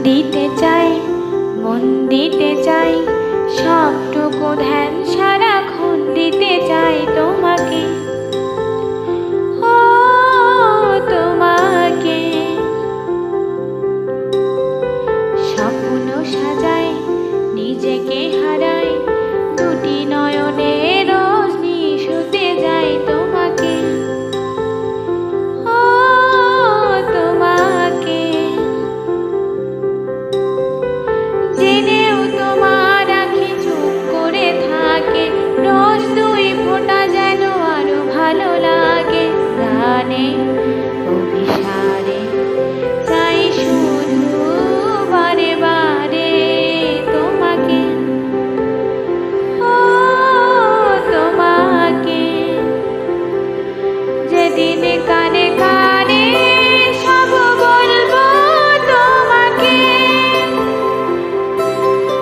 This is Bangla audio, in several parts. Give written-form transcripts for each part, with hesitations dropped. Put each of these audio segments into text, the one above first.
দিতে চাই, মন দিতে চাই, সবটুকু ধ্যান সারাক্ষণ দিতে চাই তোমাকে, ও তোমাকে। স্বপ্ন সাজাই, নিজেকে হারাই, দুটি নয়নে রোজনি শুতে যাই তোমাকে, ও তোমাকে। জেনেও তোমার আঁখি চুপ করে থাকে, রোজ দুই ফোঁটা যেন আরো ভালো লাগে। গানে অভিসারে চাই শুধু বারে বারে তোমাকে, ও তোমাকে। যেদিন কানে কানে সব বলবো তোমাকে,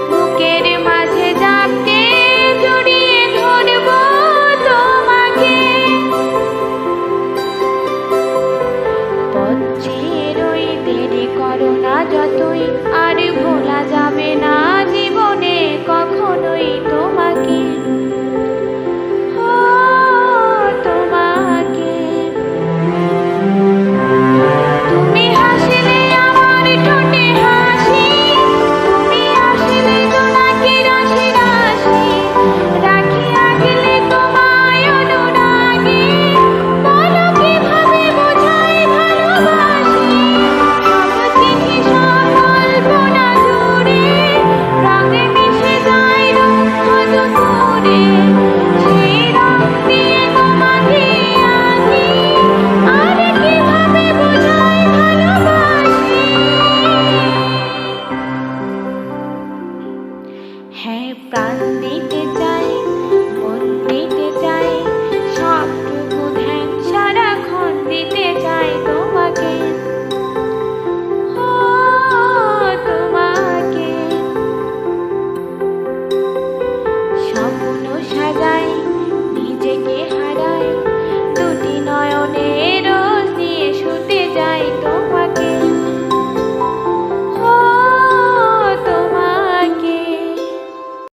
বুকের মাঝে জাগতে জড়িয়ে ধরবো তোমাকে। পথ চেয়ে রই, দেরি করো না যতই, আর ভোলা যাবে না